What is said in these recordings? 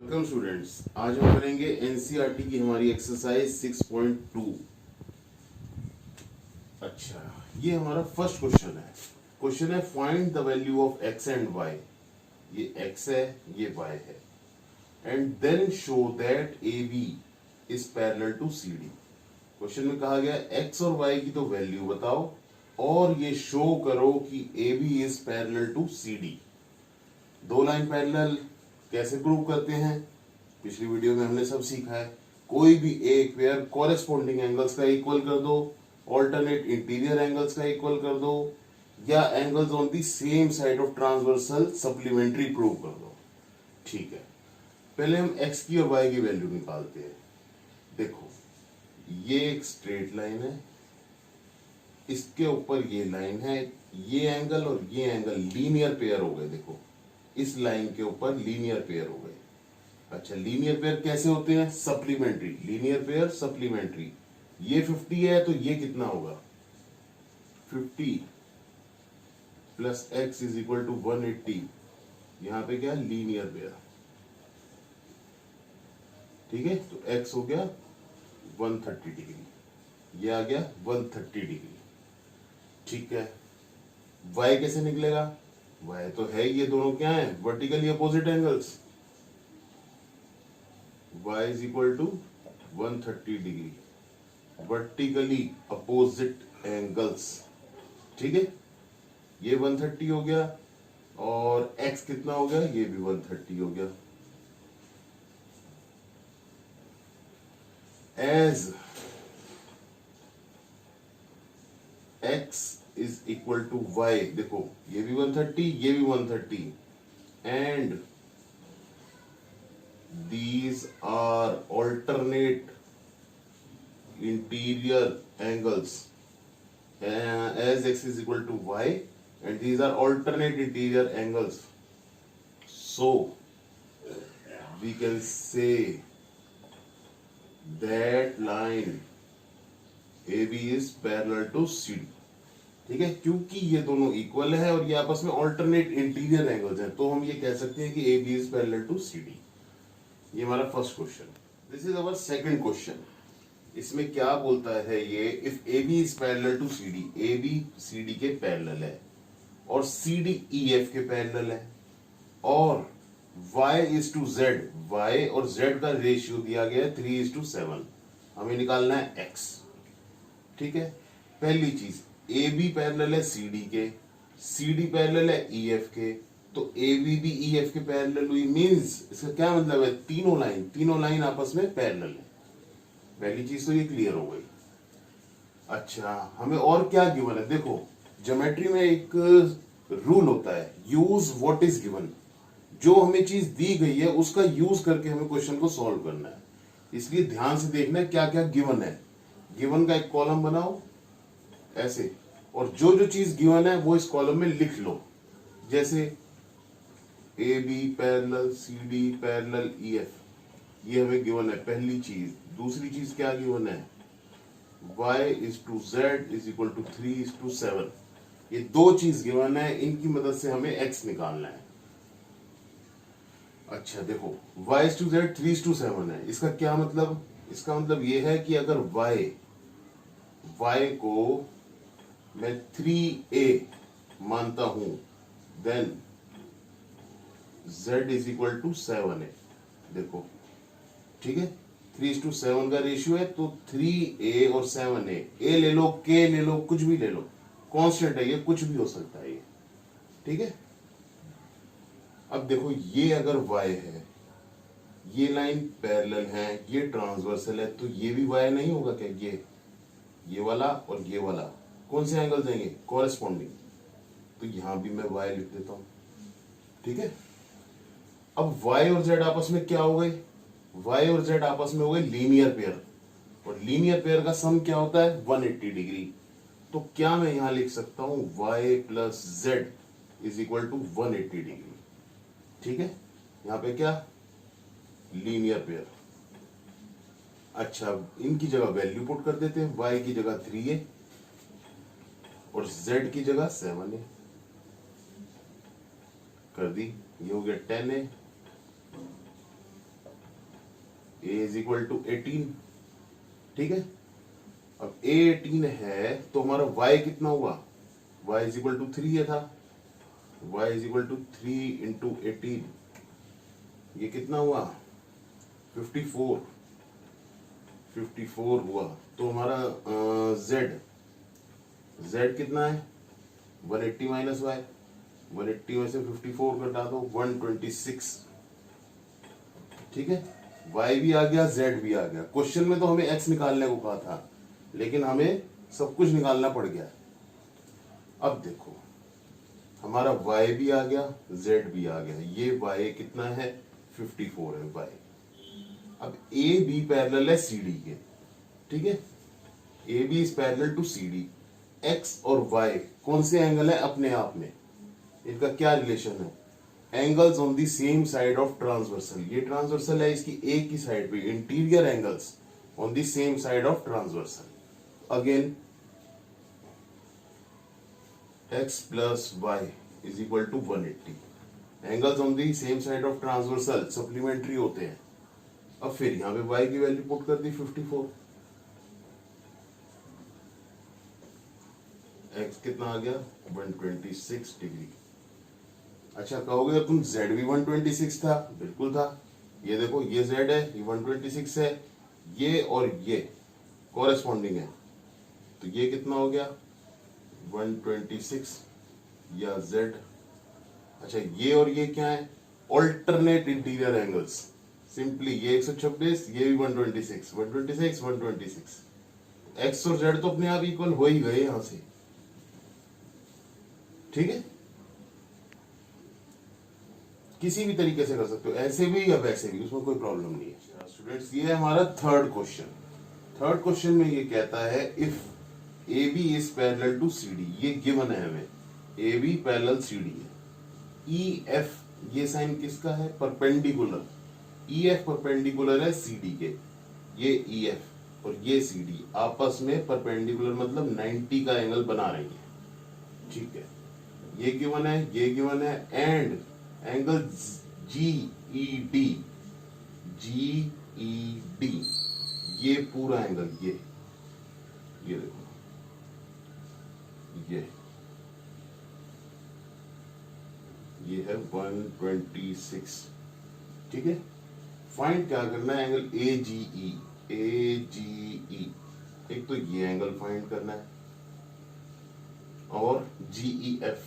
Welcome students, आज हम करेंगे एनसीईआरटी की हमारी एक्सरसाइज 6.2। अच्छा, ये हमारा फर्स्ट क्वेश्चन है। क्वेश्चन है find the value of X and Y. ये एक्स है, ये वाई है, and then show that A B is parallel to C D. Question में कहा गया एक्स और वाई की तो वैल्यू बताओ और ये शो करो कि A B is parallel to C D. दो लाइन पैरेलल कैसे प्रूव करते हैं, पिछली वीडियो में हमने सब सीखा है। कोई भी एक पेयर कॉरेस्पॉन्डिंग एंगल्स का इक्वल कर दो, ऑल्टरनेट इंटीरियर एंगल्स का इक्वल कर दो, या angles on the same side of transversal supplementary prove कर दो। ठीक है, पहले हम एक्स की और वाई की वैल्यू निकालते हैं। देखो, ये एक स्ट्रेट लाइन है, इसके ऊपर ये लाइन है, ये एंगल और ये एंगल लीनियर पेयर हो गए। देखो, इस लाइन के ऊपर लीनियर पेयर हो गए। अच्छा, लीनियर पेयर कैसे होते हैं? Supplementary, linear pair supplementary. ये 50 है तो ये कितना होगा? 50 plus X is equal to 180। यहां पे क्या? Linear pair. ठीक है, तो एक्स हो गया 130 डिग्री, ये आ गया 130 डिग्री। ठीक है, वाई कैसे निकलेगा? वाई तो है, ये दोनों क्या है? Vertically opposite angles. y is equal to 130 degree, vertically opposite angles. ठीक है, ये 130 हो गया और x कितना हो गया? ये भी 130 हो गया। As x is equal to y, देखो ये भी 130, ये भी 130, and these are alternate interior angles as x is equal to y, and these are alternate interior angles, so we can say that line AB is parallel to CD। ठीक है, क्योंकि ये दोनों इक्वल है और ये आपस में ऑल्टरनेट इंटीरियर एंगल्स हैं, तो हम ये कह सकते हैं कि AB is parallel to CD। ये हमारा first question. This is our second question. इसमें क्या बोलता है ये? If A B is parallel to C D, A B C D के पैरेलल है और सी डी ई एफ के पैरेलल है, और y is to Z, y और z का रेशियो दिया गया है 3:7। हमें निकालना है x। ठीक है, पहली चीज, ए बी पैरेलल है सी डी के, सी डी पैरेलल है ई एफ के, तो ए बी भी ई एफ के पैरेलल हुई। मींस इसका क्या मतलब है? तीनों लाइन आपस में पैरेलल है। पहली चीज तो ये क्लियर हो गई। अच्छा, हमें और क्या गिवन है? देखो, ज्योमेट्री में एक रूल होता है, यूज व्हाट इज गिवन। जो हमें चीज दी गई है उसका यूज करके हमें क्वेश्चन को सॉल्व करना है, इसलिए ध्यान से देखना है क्या क्या गिवन है। गिवन का एक कॉलम बनाओ ऐसे, और जो जो चीज गिवन है वो इस कॉलम में लिख लो। जैसे A B parallel C D parallel E F, ये हमें गिवन है पहली चीज। दूसरी चीज क्या गिवन है? y is to Z is equal to 3:7। ये दो चीज गिवन है, इनकी मदद से हमें x निकालना है। अच्छा देखो, y इज टू जेड 3:7 है, इसका क्या मतलब? इसका मतलब ये है कि अगर y को मैं 3a मानता हूं, then z is equal to 7 है। देखो, ठीक है, 3:7 का रेशियो है, तो 3a और 7a, a ले लो, k ले लो, कुछ भी ले लो, कांस्टेंट है ये, कुछ भी हो सकता है ये। ठीक है, अब देखो, ये अगर y है, ये लाइन पैरेलल है, ये ट्रांसवर्सल है, तो ये भी y नहीं होगा क्या? ये वाला और ये वाला कौन से एंगल देंगे? कॉरेस्पॉन्डिंग। तो यहां भी मैं y लिख देता हूं। ठीक है, अब y और z आपस में क्या हो गए? y और z आपस में हो गए लीनियर पेयर, और लीनियर पेयर का सम क्या होता है? 180 डिग्री। तो क्या मैं यहां लिख सकता हूं y plus Z is equal to 180 degree. ठीक है, यहां पे क्या? Linear pair. अच्छा, इनकी जगह वैल्यू पुट कर देते हैं। y की जगह 3 है और z की जगह 7 है, कर दी। ये हो गया 10 है ए इज इक्वल टू 18, ठीक है। अब ए 18 है तो हमारा वाई कितना हुआ, वाई इज इक्वल टू 3 ये था, Y is equal to 3 into 18, ये कितना हुआ 54, 54 हुआ। तो हमारा z कितना है 180 माइनस वाई, 180 में से 54 घटा दो 126, ठीक है। y भी आ गया z भी आ गया। क्वेश्चन में तो हमें x निकालने को कहा था लेकिन हमें सब कुछ निकालना पड़ गया। अब देखो हमारा y भी आ गया z भी आ गया, ये y कितना है 54 है y। अब ए बी पैरेलल है सी डी के, ठीक है। A B is parallel to C D, X और वाई कौन से एंगल है अपने आप में, इनका क्या रिलेशन है, angles on the same side of transversal. ये ट्रांसवर्सल है, इसकी एक ही साइड पे interior angles on the same side of transversal. Again x plus Y is equal to 180, angles on the same side of transversal supplementary होते हैं। अब फिर यहां पे y की वैल्यू पुट कर दी 54, x कितना आ गया 126 डिग्री। अच्छा कहोगे तुम z भी 126 था, बिल्कुल था। ये देखो ये z है, ये 126 है, ये और ये कॉरेस्पॉन्डिंग है, तो ये कितना हो गया 126 या z। अच्छा ये और ये क्या है, ऑल्टरनेट इंटीरियर एंगल्स। सिंपली ये 126, ये भी 126, 126, 126। x और z तो अपने आप इक्वल हो ही गए यहां से, ठीक है। किसी भी तरीके से कर सकते हो, ऐसे भी या वैसे भी, उसमें कोई प्रॉब्लम नहीं है। स्टूडेंट्स ये है हमारा थर्ड क्वेश्चन। थर्ड क्वेश्चन में ये कहता है if A B is parallel to C D, ये गिवन है हमें, A B parallel C D है। ई एफ ये साइन किसका है, परपेंडिकुलर, ई एफ परपेंडिकुलर है सी डी के, ये ई एफ और ये सी डी आपस में परपेंडिकुलर मतलब 90 का एंगल बना रही है, ठीक है। ये गिवन है, ये गिवन है, and angle G E D, G E D ये पूरा एंगल, ये देखो ये है 126, ठीक है। फाइंड क्या करना है, angle A G E, A G ई, एक तो ये एंगल फाइंड करना है और जी ई एफ,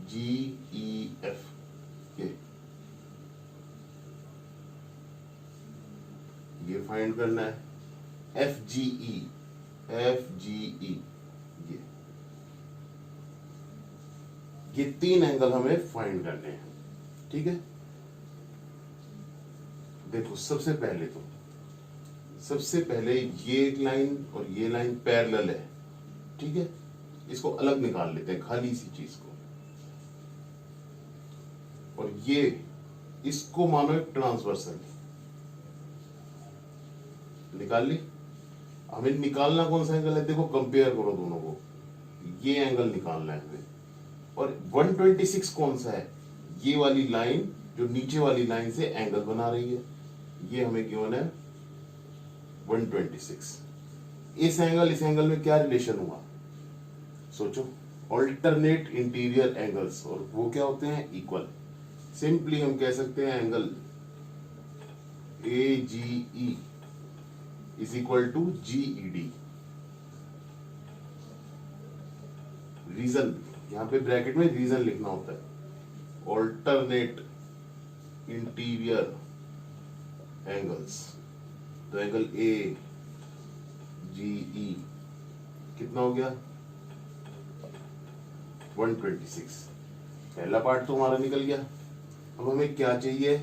जी ई एफ ये फाइंड करना है, एफ जी ई, एफ जी ई ये तीन एंगल हमें फाइंड करने हैं, ठीक है। देखो सबसे पहले ये एक लाइन और ये लाइन पैरेलल है, ठीक है। इसको अलग निकाल लेते हैं, खाली इसी चीज को, और ये इसको मानो एक ट्रांसवर्सल निकाल ली। हमें निकालना कौन सा एंगल है, देखो कंपेयर करो दोनों को, ये एंगल निकालना है हमें। और 126 कौन सा है, ये वाली लाइन जो नीचे वाली लाइन से एंगल बना रही है, ये हमें गिवन है 126। इस एंगल में क्या रिलेशन हुआ, सोचो, ऑल्टरनेट इंटीरियर एंगल्स, और वो क्या होते हैं, इक्वल। सिंपली हम कह सकते हैं angle A G E is equal to G E D. Reason यहां पे ब्रैकेट में रीजन लिखना होता है, ऑल्टरनेट इंटीरियर एंगल्स। तो एंगल ए जी ई कितना हो गया 126, पहला पार्ट तो हमारा निकल गया। अब हमें क्या चाहिए,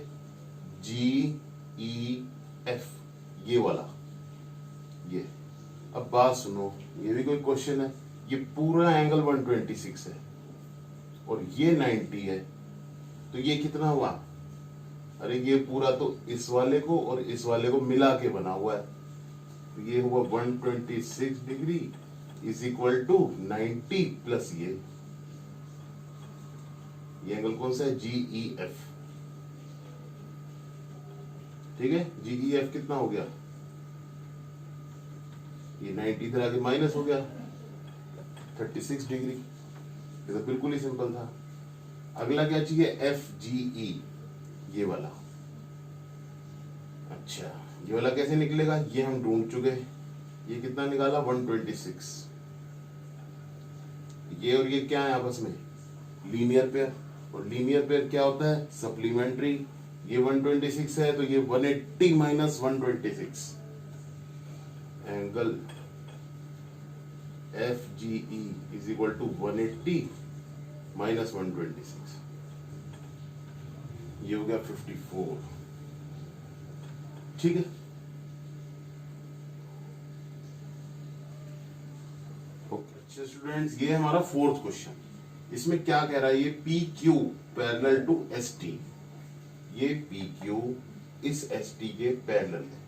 जी ई एफ, ये वाला, ये। अब बात सुनो, ये भी कोई क्वेश्चन है, ये पूरा एंगल 126 है और ये 90 है, तो ये कितना हुआ, अरे ये पूरा तो इस वाले को और इस वाले को मिला के बना हुआ है, तो ये हुआ 126 degree is equal to 90 plus ये एंगल कौन सा है, जी ई एफ, ठीक है, GEF कितना हो गया, ये 90 इधर आगे माइनस हो गया 36 डिग्री। ये तो बिल्कुल ही सिंपल था। अगला क्या चाहिए, FGE, ये वाला। अच्छा, ये वाला कैसे निकलेगा, ये हम ढूंढ चुके। ये कितना निकाला, 126। ये और ये क्या है आपस में, लीनियर पेयर। और लीनियर पेयर क्या होता है, सप्लीमेंट्री। ये 126 है तो ये 180 minus 126, angle FGE is equal to 180 minus 126, ये हो गया 54। ठीक है, ओके स्टूडेंट्स, ये है हमारा फोर्थ क्वेश्चन। इसमें क्या कह रहा है, ये PQ पैरेलल टू ST, ये PQ इस ST के पैरेलल है।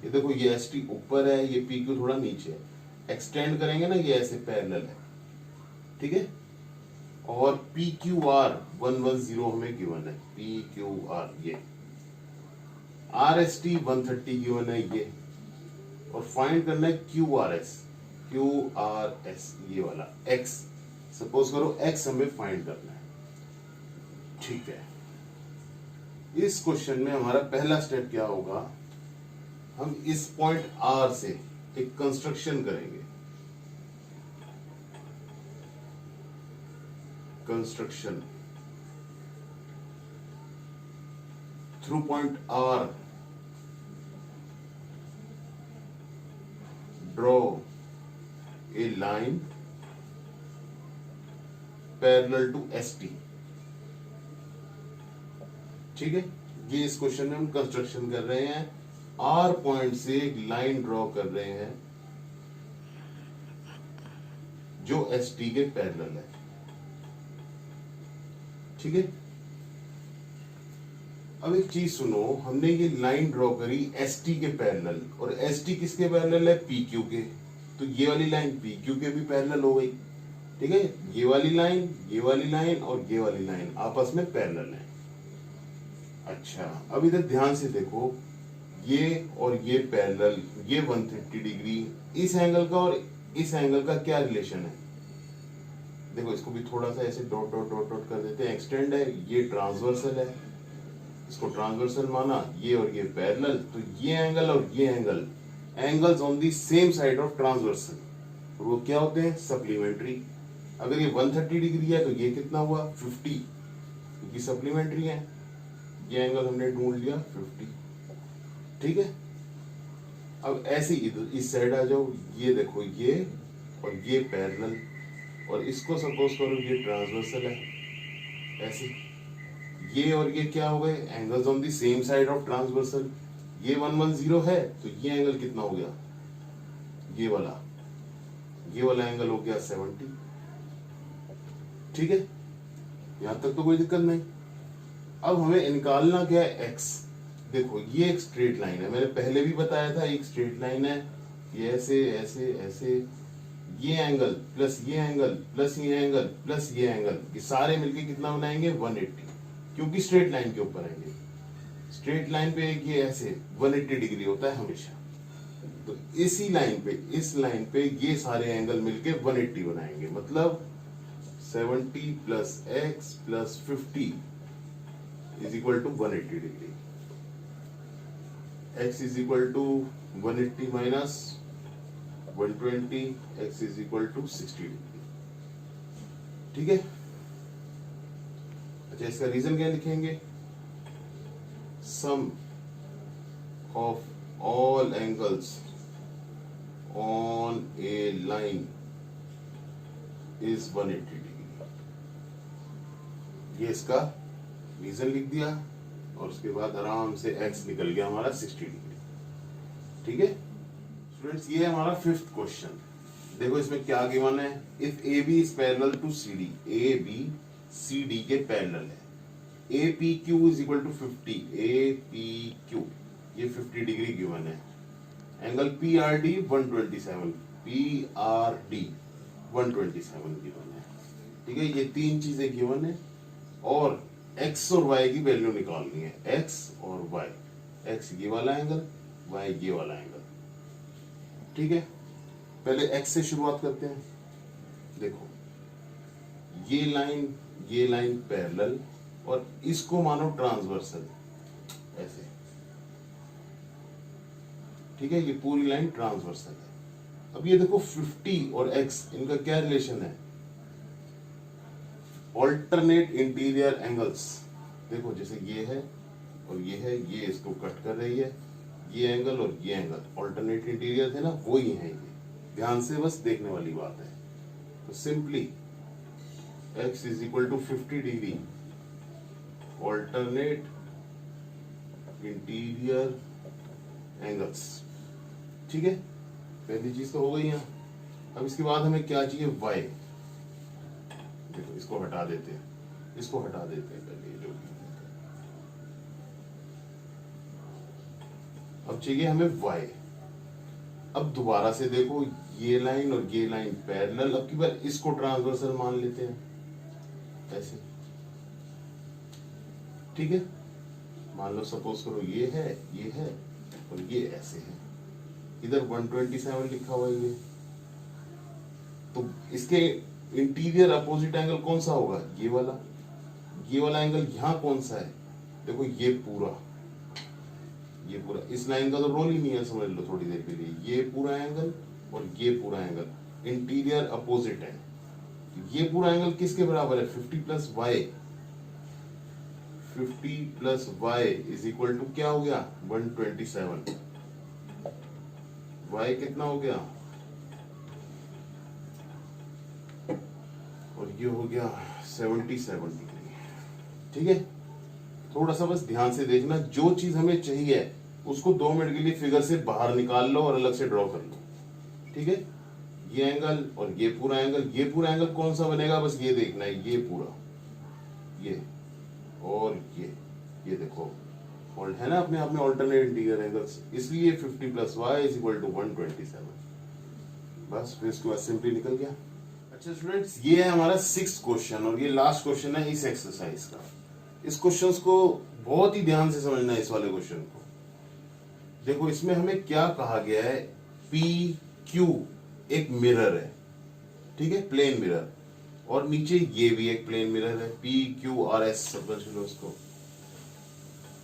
ये देखो, ये ST ऊपर है, ये PQ थोड़ा नीचे है, एक्सटेंड करेंगे ना, ये ऐसे पैरेलल है। ठीक है, और PQR 110 हमें गिवन है, PQR ये, RST 130 गिवन है ये, और फाइंड करना है QRS, ये वाला X, सपोज करो X हमें फाइंड करना है। ठीक है, इस क्वेश्चन में हमारा पहला स्टेप क्या होगा, हम इस पॉइंट R से एक कंस्ट्रक्शन करेंगे। Construction through point R, draw a line parallel to ST। ठीक है, ये इस क्वेश्चन में हम कंस्ट्रक्शन कर रहे हैं। R पॉइंट से एक लाइन ड्रॉ कर रहे हैं जो ST के पैरेलल है। ठीक है, अब एक चीज सुनो, हमने ये लाइन ड्रॉ करी ST के पैरेलल, और ST किसके पैरेलल है, PQ के। तो ये वाली लाइन PQ के भी पैरेलल हो गई। ठीक है, ये वाली लाइन, ये वाली लाइन और ये वाली लाइन आपस में पैरेलल है। अच्छा, अब इधर ध्यान से देखो, ये और ये पैरेलल, ये 130 डिग्री, इस एंगल का और इस एंगल का क्या रिलेशन है। देखो, इसको भी थोड़ा सा ऐसे डॉट डॉट डॉट डॉट कर देते हैं, एक्सटेंड है, ये ट्रांसवर्सल है, इसको ट्रांसवर्सल माना, ये और ये पैरेलल, तो ये एंगल और ये angle, angles on the same side of transversal, वो क्या होते हैं, सप्लीमेंट्री। अगर ये 130 डिग्री है तो ये कितना हुआ, 50, क्योंकि सप्लीमेंट्री है। ये एंगल हमने ढूंढ लिया 50। ठीक है, अब ऐसे इस साइड आ जाओ, ये देखो, ये और ये पैरेलल, और इसको सपोज करो ये ट्रांसवर्सल है, ऐसे ये और ये क्या हो गए, angles on the same side of transversal. ये 110 है तो ये एंगल कितना हो गया, ये वाला एंगल हो गया 70। ठीक है, यहां तक तो कोई दिक्कत नहीं। अब हमें निकालना क्या है, x। देखो, ये एक स्ट्रेट लाइन है, मैंने पहले भी बताया था, एक स्ट्रेट लाइन है, ये ऐसे ऐसे ऐसे, ये एंगल प्लस ये एंगल प्लस ये एंगल प्लस ये एंगल, ये सारे मिलके कितना बनाएंगे, 180, क्योंकि स्ट्रेट लाइन के ऊपर आएंगे। स्ट्रेट लाइन पे ये ऐसे 180 डिग्री होता है हमेशा, तो इसी लाइन पे, इस लाइन पे ये सारे एंगल मिलके 180 बनाएंगे, मतलब 70 plus x plus 50 is equal to 180 degree. x is equal to 180 minus 120, x is equal to 60 degree. ठीक है, अच्छा, इसका रीजन क्या लिखेंगे, sum of all angles on a line is 180 degree. ये इसका रीजन लिख दिया, और उसके बाद आराम से x निकल गया हमारा 60 डिग्री। ठीक है स्टूडेंट्स, ये है हमारा फिफ्थ क्वेश्चन। देखो इसमें क्या गिवन है, if AB is parallel to CD, AB CD के पैरेलल है, APQ is equal to 50, APQ ये 50 डिग्री गिवन है, एंगल PRD 127, PRD 127 गिवन है। ठीक है, ये तीन चीजें गिवन है, और x और y की वैल्यू निकालनी है, x और y। एक्स ये वाला एंगल, वाई ये वाला एंगल। ठीक है, पहले एक्स से शुरुआत करते हैं। देखो ये लाइन पैरेलल और इसको मानो ट्रांसवर्सल, ऐसे। ठीक है, ये पूरी लाइन ट्रांसवर्सल है। अब ये देखो 50 और x इनका क्या रिलेशन है? Alternate interior angles. देखो जैसे ये है और ये है, ये इसको कट कर रही है, ये एंगल और ये एंगल ऑल्टरनेट इंटीरियर थे ना, वो ही है। ये ध्यान से बस देखने वाली बात है। तो simply x is equal to 50 degree alternate interior angles. ठीक है, पहली चीज तो हो गई यहाँ। अब इसके बाद हमें क्या चाहिए? y। देखो इसको हटा देते हैं, इसको हटा देते हैं पहले, जो अब चाहिए हमें y। अब दोबारा से देखो ये लाइन और ये लाइन पैरेलल, अब की बार इसको ट्रांसवर्सल मान लेते हैं, ऐसे। ठीक है, मान लो सपोज करो ये है और ये ऐसे है। इधर 127 लिखा हुआ है ये, तो इसके इंटीरियर अपोजिट एंगल कौन सा होगा? ये वाला एंगल यहाँ कौन सा है? देखो ये पूरा इस लाइन का तो रोल ही नहीं है, समझ लो थोड़ी देर के लिए। ये पूरा एंगल और ये पूरा एंगल इंटीरियर अपोजिट है। ये पूरा एंगल किसके बराबर है? 50 plus Y. 50 plus Y is equal to क्या हो गया? 127। वाई कितना हो गया? और ये हो गया 77 डिग्री। ठीक है, थोड़ा सा बस ध्यान से देखना, जो चीज हमें चाहिए उसको 2 मिनट के लिए फिगर से बाहर निकाल लो और अलग से ड्रॉ कर लो। ठीक है, ये एंगल और ये पूरा एंगल कौन सा बनेगा? बस ये देखना है, ये पूरा, ये और ये देखो ऑल्ट है ना अपने आप में ऑल्टरनेट इंटीरियर एंगल्स, इसलिए 50 plus Y is equal to 127। बस फिर इसके बाद सिंपली निकल गया। अच्छा स्टूडेंट्स, ये है हमारा 6th क्वेश्चन और ये लास्ट क्वेश्चन है इस एक्सरसाइज का। इस क्वेश्चन को बहुत ही ध्यान से समझना है, इस वाले क्वेश्चन को। देखो इसमें हमें क्या कहा गया है? पी क्यू एक मिरर है, ठीक है, प्लेन मिरर, और नीचे ये भी एक प्लेन मिरर है, पी क्यू आर एस समझ लो इसको।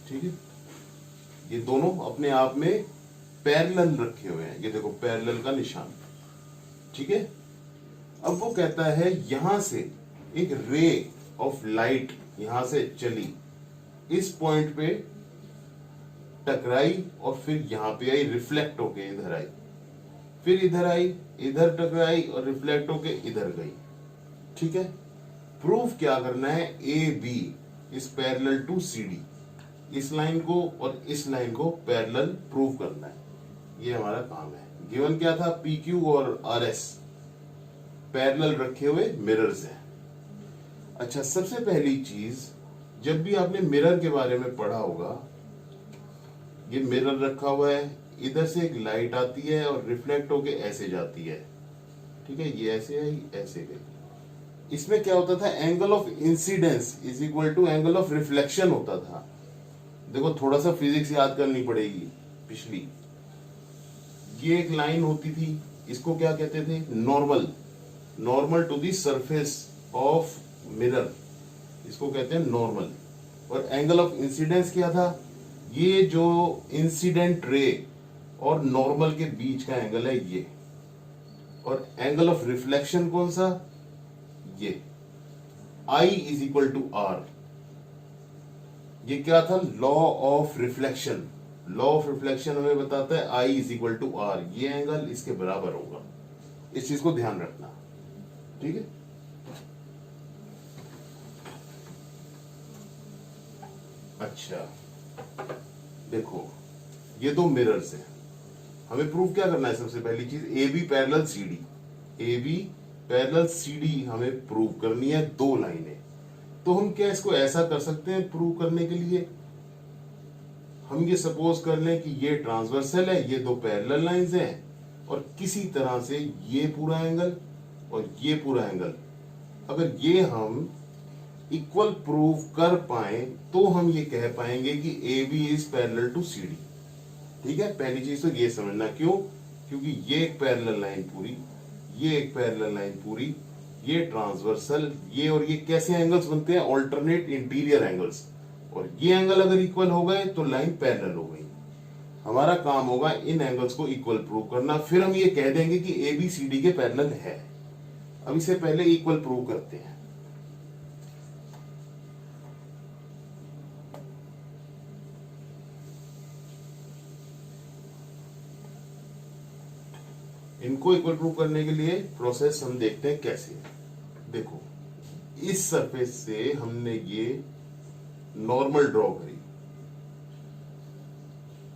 ठीक है, ये दोनों अपने आप में पैरेलल रखे हुए हैं, ये देखो पैरेलल का निशान। ठीक है, अब वो कहता है यहां से एक रे ऑफ लाइट यहां से चली, इस पॉइंट पे टकराई और फिर यहां पे आई, रिफ्लेक्ट होके इधर आई, फिर इधर आई, इधर टकराई और रिफ्लेक्ट होके इधर गई। ठीक है, प्रूफ क्या करना है? A B is parallel to C D, इस लाइन को और इस लाइन को पैरेलल प्रूव करना है, ये हमारा काम है। गिवन क्या था? पी क्यू और आर एस पैरेलल रखे हुए मिरर्स हैं। अच्छा, सबसे पहली चीज, जब भी आपने मिरर के बारे में पढ़ा होगा, ये मिरर रखा हुआ है, इधर से एक लाइट आती है और रिफ्लेक्ट होके ऐसे जाती है। ठीक है, ये ऐसे आई, ऐसे गई। इसमें क्या होता था? Angle of incidence is equal to angle of reflection होता था। देखो थोड़ा सा फिजिक्स याद करनी पड़ेगी पिछली। ये एक लाइन होती थी, इसको क्या कहते थे? Normal to the surface of mirror, इसको कहते हैं नॉर्मल। और एंगल ऑफ इंसिडेंस क्या था? ये जो इंसिडेंट रे और नॉर्मल के बीच का एंगल है ये। और एंगल ऑफ रिफ्लेक्शन कौन सा? ये I is equal to R. ये क्या था? Law of reflection. Law of reflection हमें बताता है I is equal to R, ये एंगल इसके बराबर होगा। इस चीज को ध्यान रखना। ठीक है, अच्छा देखो ये दो मिरर्स हैं, हमें प्रूव क्या करना है? सबसे पहली चीज A B parallel C D, A B parallel C D हमें प्रूव करनी है, दो लाइनें। तो हम क्या इसको ऐसा कर सकते हैं प्रूव करने के लिए? हम ये सपोज कर लें कि ये ट्रांसवर्सल है, ये दो पैरेलल लाइंस हैं, और किसी तरह से ये पूरा एंगल और ये पूरा एंगल, अगर ये हम इक्वल प्रूव कर पाए तो हम ये कह पाएंगे कि A B is parallel to C D. ठीक है, पहली चीज तो ये समझना, क्यों? क्योंकि ये एक पैरेलल लाइन पूरी, ये एक पैरेलल लाइन पूरी, ये ट्रांसवर्सल, ये और ये कैसे एंगल्स बनते हैं? Alternate interior angles. और ये एंगल अगर इक्वल हो गए तो लाइन पैरेलल हो गई। हमारा काम होगा इन एंगल्स को इक्वल प्रूव करना, फिर हम ये कह देंगे कि ए बी सी डी के पैरेलल है। अब इसे पहले इक्वल प्रूव करते हैं। इनको इक्वल प्रूव करने के लिए प्रोसेस हम देखते हैं कैसे है। देखो, इस सरफेस से हमने ये नॉर्मल ड्रॉ करी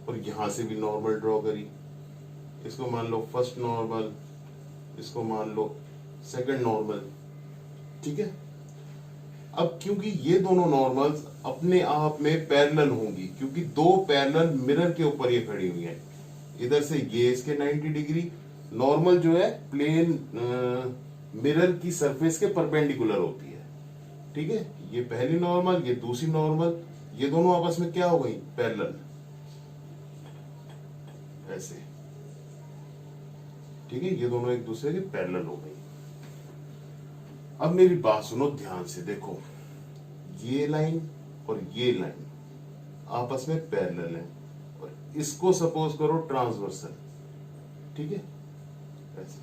और यहां से भी नॉर्मल ड्रॉ करी। इसको मान लो फर्स्ट नॉर्मल, इसको मान लो सेकंड नॉर्मल। ठीक है, अब क्योंकि ये दोनों नॉर्मल्स अपने आप में पैरेलल होंगी, क्योंकि दो पैरेलल मिरर के ऊपर ये खड़ी हुई हैं। इधर से ये इसके 90 डिग्री, नॉर्मल जो है प्लेन मिरर की सरफेस के परपेंडिकुलर होती है। ठीक है, ये पहली नॉर्मल, ये दूसरी नॉर्मल, ये दोनों आपस में क्या हो गई? पैरेलल, ऐसे। ठीक है, ये दोनों एक दूसरे के पैरेलल हो गई। अब मेरी बात सुनो ध्यान से, देखो ये लाइन और ये लाइन आपस में पैरेलल है और इसको सपोज करो ट्रांसवर्सल। ठीक है, ऐसे।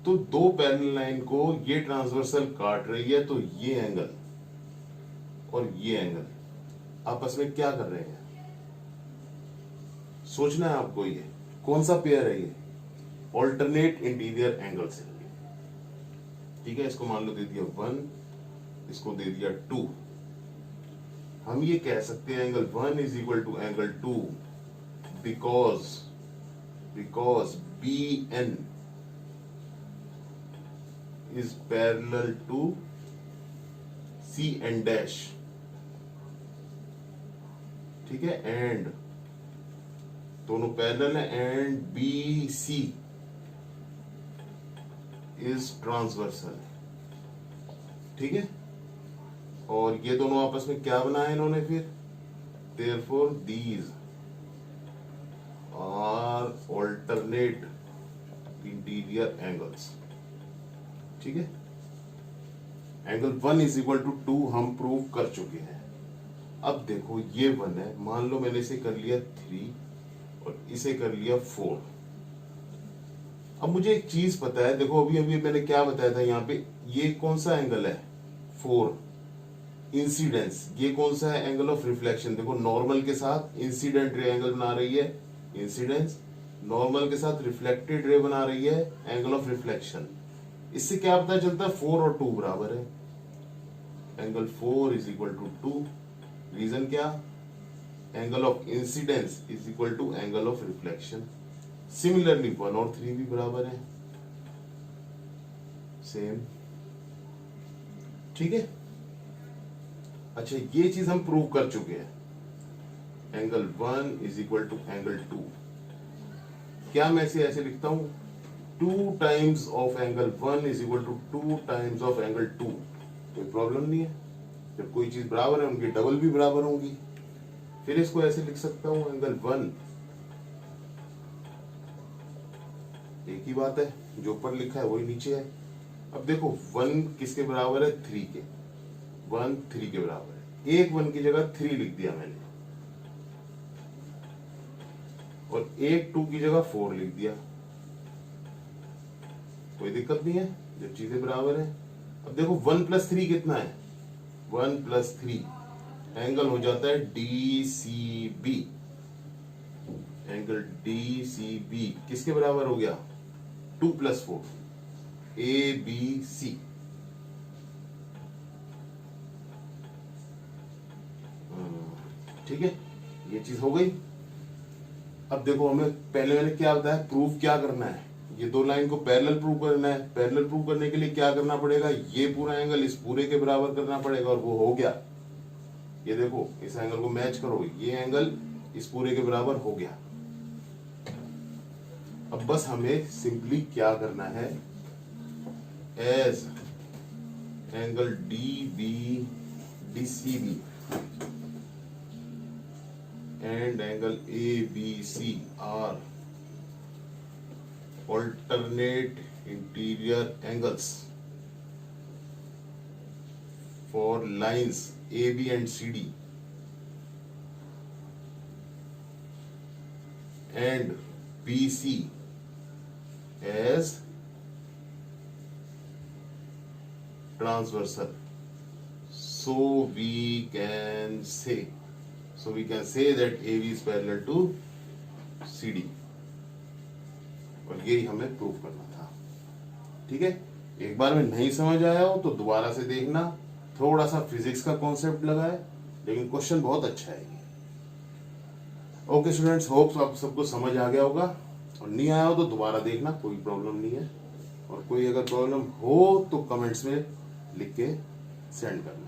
तो दो पैरेलल लाइन को ये ट्रांसवर्सल काट रही है, तो ये एंगल और ये एंगल आपस में क्या कर रहे हैं? सोचना है आपको, ये कौन सा पेयर है? ये ऑल्टरनेट इंटीरियर एंगल्स है। ठीक है, इसको मान लो दे दिया 1, इसको दे दिया 2। हम ये कह सकते हैं angle 1 is equal to angle 2 because BN is parallel to CN dash। ठीक है, एंड दोनों पैरेलल है, एंड BC is ट्रांसवर्सल। ठीक है, और ये दोनों आपस में क्या बनाया इन्होंने फिर? therefore these are alternate interior angles। ठीक है, एंगल 1 इज इक्वल टू 2 हम प्रूव कर चुके हैं। अब देखो ये 1 है, मान लो मैंने इसे कर लिया 3 और इसे कर लिया 4। अब मुझे एक चीज पता है, देखो अभी अभी मैंने क्या बताया था यहाँ पे, ये कौन सा एंगल है? 4 इंसिडेंस। ये कौन सा है? Angle of reflection. देखो नॉर्मल के साथ इंसिडेंट रे एंगल बना रही है इंसिडेंस, नॉर्मल के साथ रिफ्लेक्टेड रे बना रही है एंगल ऑफ रिफ्लेक्शन। इससे क्या पता चलता है? 4 और 2 बराबर है। Angle 4 is equal to 2। Reason क्या? Angle of incidence is equal to angle of reflection. Similarly 1 और 3 भी बराबर है, सेम। ठीक है, अच्छा ये चीज हम प्रूव कर चुके हैं। Angle 1 is equal to angle 2। क्या मैं इसे ऐसे लिखता हूं? 2 times of angle 1 is equal to 2 times of angle 2। कोई प्रॉब्लम नहीं है, जब कोई चीज बराबर है उनकी डबल भी बराबर होंगी। फिर इसको ऐसे लिख सकता हूं, एंगल 1, एक ही बात है, जो ऊपर लिखा है वही नीचे है। अब देखो 1 किसके बराबर है? 3 के। 1 3 के बराबर है। एक 1 की जगह 3 लिख दिया मैंने, और एक 2 की जगह 4 लिख दिया। कोई दिक्कत नहीं है जब चीजें बराबर है। अब देखो 1 + 3 कितना है? 1 + 3 एंगल हो जाता है DCB। एंगल DCB किसके बराबर हो गया? 2 + 4 ABC। ठीक है, ये चीज हो गई। अब देखो हमें पहले मैंने क्या बताया, प्रूफ क्या करना है? ये दो लाइन को पैरेलल प्रूव करना है। पैरेलल प्रूव करने के लिए क्या करना पड़ेगा? ये पूरा एंगल इस पूरे के बराबर करना पड़ेगा, और वो हो गया। ये देखो इस एंगल को मैच करो, ये एंगल इस पूरे के बराबर हो गया। अब बस हमें सिंपली क्या करना है, angle D B D C B and angle ABC are alternate interior angles for lines AB and CD and BC as transversal. So we can say that AB is parallel to CD. और यही हमें prove करना था। ठीक है, एक बार में नहीं समझ आया हो तो दोबारा से देखना, थोड़ा सा फिजिक्स का कॉन्सेप्ट लगा है, लेकिन क्वेश्चन बहुत अच्छा है ये। ओके स्टूडेंट्स, होप्स आप सबको समझ आ गया होगा, और नहीं आया हो तो दोबारा देखना, कोई प्रॉब्लम नहीं है। और कोई अगर प्रॉब्लम हो तो कमेंट्स में लिख के सेंड करना।